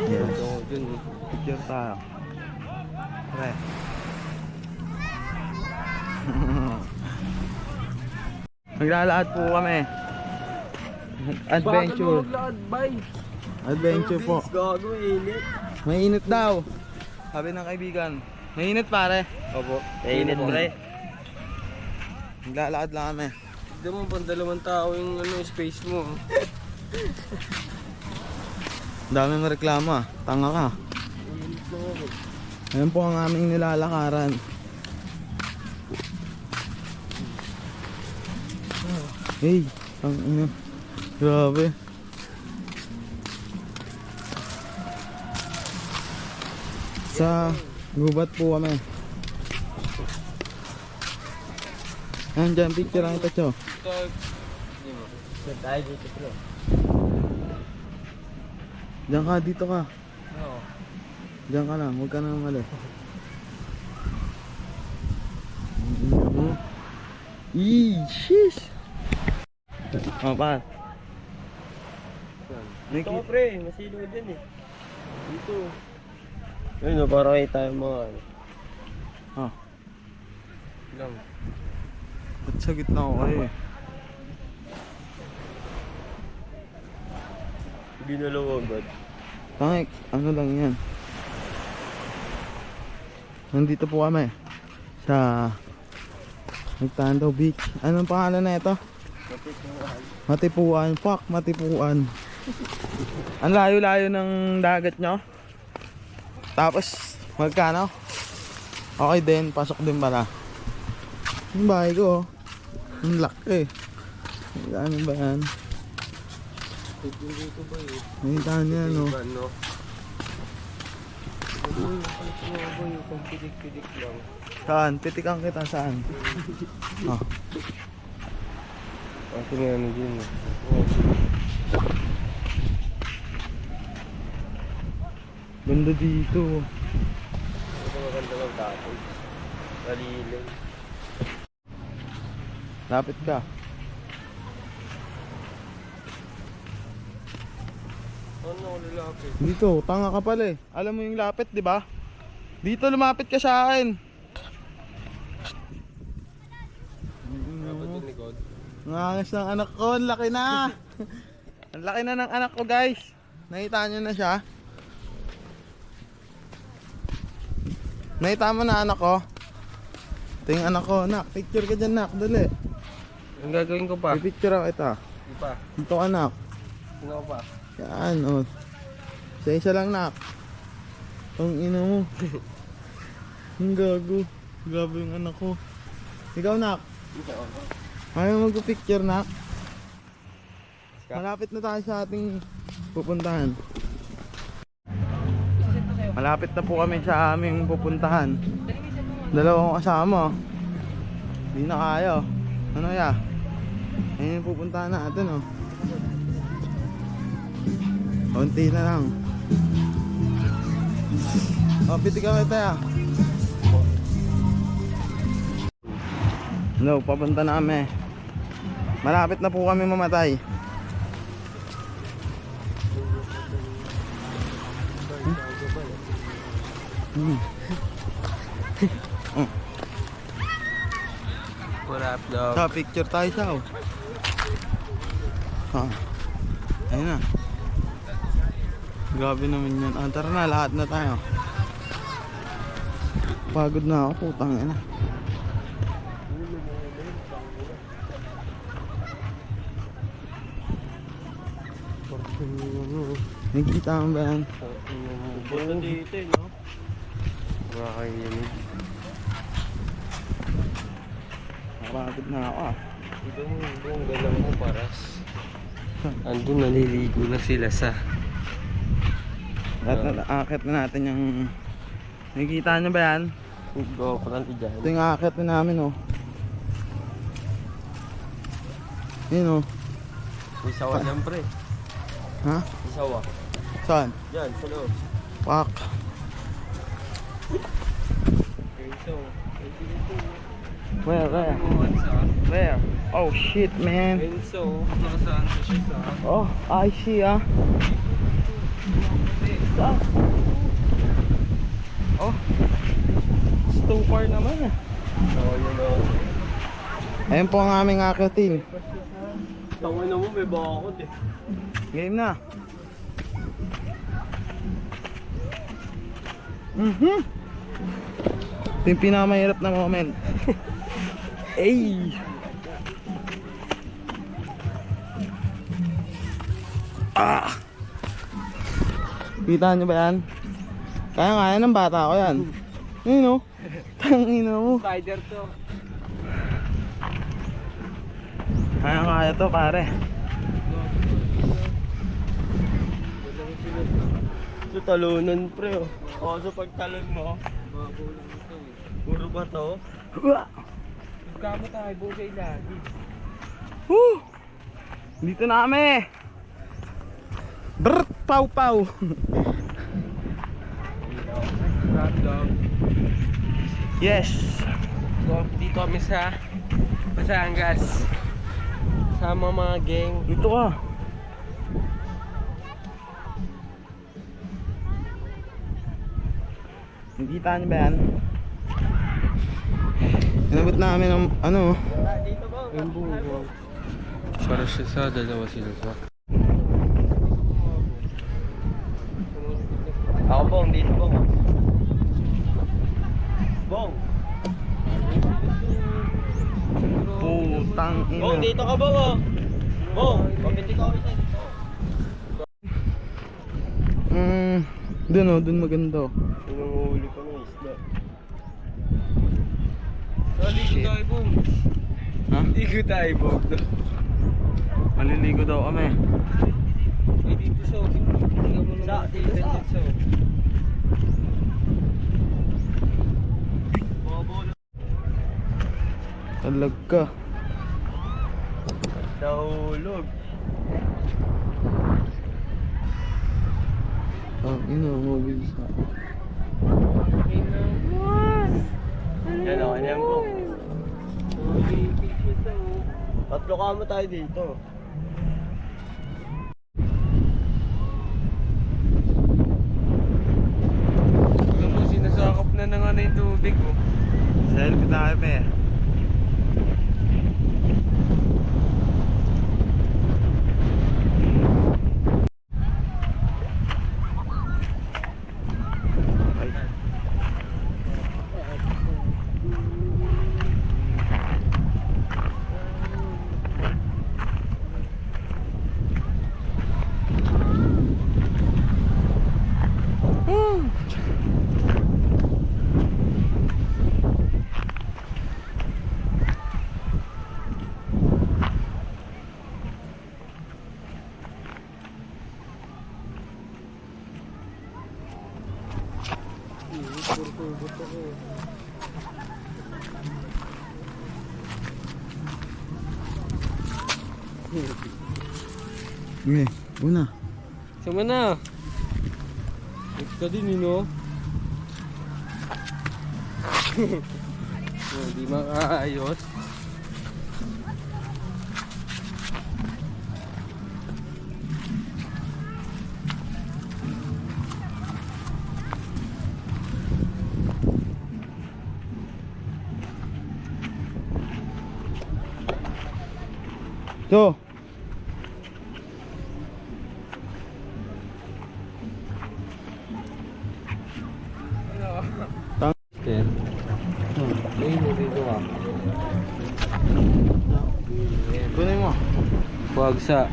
Yes. Picture tayo. Pre. Maglalakad po kami. Adventure. Adventure po. Gago, init. Mainit daw. Sabi ng kaibigan. Mainit pare. Opo. Mainit pre. Maglalakad lang kami. Tignan mo, pang dalawang tao yung space mo. Dami mo reklamo ah. Tanga ka. Init na nga eh. Ayan po ang aming nilalakaran. Hey, ang ina. Grabe. Sa gubat po kami. Ayan dyan, picture lang ito, Cho. Sa tayo dito pre. Diyan ka, dito ka. Oo. Diyan ka lang, huwag ka nang mali. Sheesh! Oh, pa. Dito ka pre, masilo din eh. Dito. Ayun o, para kayo tayo mga ano. Oh, Lang. ba't sa gitna ko kayo eh? Ginalaw agad. Tangik, ano lang yan. Nandito po kami sa Nagtando Beach. Anong pangalan na ito? Matipuan. Fuck, Matipuan. Ang layo-layo ng dagat nyo. Tapos magkano? Okay din, pasok din pala. Yung bahay ko, ang laki. Ano ba yan? Dito ba eh? Nakita niya no. Ano? Yung pagpidik-pidik lang. Saan? Pitikan kita saan? Oh. Kasi nga ano din eh. Ganda dito. Ito maganda lang tapos. Malilim. Lapit ka. Ano lalapit? Dito, tanga ka pala eh. Alam mo yung lapit, di ba? Dito lumapit ka sa akin. Dapat yung likod. Ang angas ng anak ko, ang laki na. Ang laki na ng anak ko, guys. Nakita nyo na siya. Nakita mo na anak ko. Ito yung anak ko, nak. Picture ka dyan, nak. Dali. Ang gagawin ko pa? I-picture ako ito. Di pa. Ito anak. Sino pa? Yan, oh. Isa lang, nak. Ang ina mo. Ang gago. Grabe yung anak ko. Ikaw, nak. Ayaw mag-picture, nak. Malapit na tayo sa ating pupuntahan. Malapit na po kami sa aming pupuntahan. Dalawang kasama. Hindi na kaya. Ano ya? Ayun yung pupuntahan natin, oh. Konti na lang. Oh, pitikan kita ya. No, papunta na kami. Malapit na po kami mamatay. What up, dog? Sa picture tayo sa. Ayun na. Grabe naman yan. Tara na, lahat na tayo. Pagod na ako, putang ina. Nakikita mo ba yan? Basta dito eh, no? Makakayinig. Napagod na ako ah. Ito mo yung galang mo paras. Andun naliligo na sila sa Akit na natin yung... Nakikita nyo ba yan? Go, paranti dyan. Ito yung akit na namin oh. Yun oh. May sawa dyan pre. Ha? May sawa. Saan? Dyan, sa loob. Fuck. Where? Where? Oh shit, man. Enzo, nakasaan ko siya sa... Oh, I see ah. Saan? Oh. It's too far naman ah. Oo, yun o. Ayan po ang aming akitin. Tangin na mo, may bakod eh. Game na. Ito yung pinakamahirap na moment. Ay! Ah! Kita nyo ba yan? Kaya ng bata ko yan. Ayun o. Tangina mo. Spider to. Kaya to pare. So talunan pre oh. O so pag talon mo, puro ba to? Kamo tayo, bugay lagi. Woo! Dito na kami. Brr, pau pau. Grab dog. Yes. So, dito kami sa Batangas. Sama mga gang. Dito ka. Nakita niyo ba yan? Inabot namin ng ano. Dito ba? Yung buo. Para siya sa dalawa sila sa. Ako bong, dito bong. Bong. Putang ina. Bong, dito ka bong oh. Bong, pabindi ka ulit dito. Dun oh, dun maganda oh. Pinanguhuli ko ng isda. Shit. Tayo bong. Ha? Ligo tayo bong. Maliligo daw kami. Ay dito sa dito sa Talag ka. nahulog. Ina, mobile sa. Yan o, yan po. Tatlo kamo tayo dito. Alam mo, sinasakop na ng ano yung tubig mo. Selfie tayo pe. Sige, una. Sama na. Ito ka din yun, no? Hindi makaayos. So, Ten. Ayun, dito ka. kunin mo. Wagsa.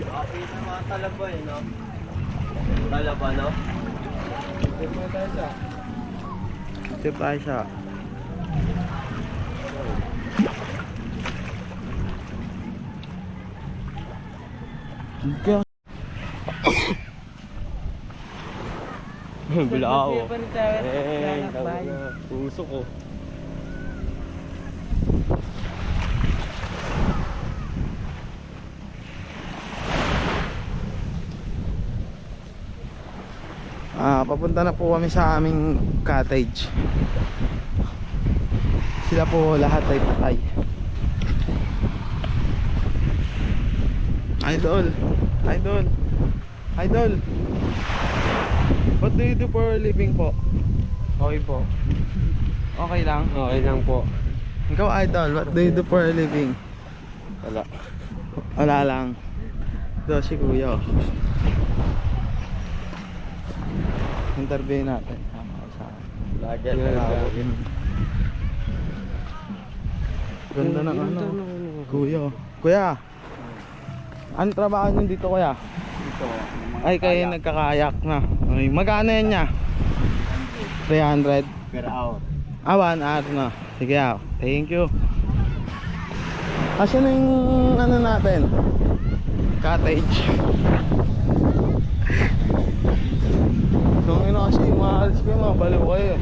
Okay na mga talaba eh, no? Talaba, no? Tip tayo siya. Tiga. Bilao. Eh, tawag na. Puso ko. Papunta na po kami sa aming cottage. Sila po lahat ay patay. Idol. Idol. Idol. What do you do for a living po? Okay po. Okay lang. Okay lang po. Ikaw idol, what do you do for a living? Wala. Wala lang. Ito si kuya. Interview natin. Lagi Yan, lagi. Ganda ng ano. Kuya. Kuya. Ano trabaho niyo dito kuya? Ito. Ay kayo nagkakayak na. Ay, magkano yan niya? 300. Per hour. 1 hour na. Sige ah. Thank you. Asan na yung ano natin? Cottage. Nung ino kasi maalis ko mga baliw kayo.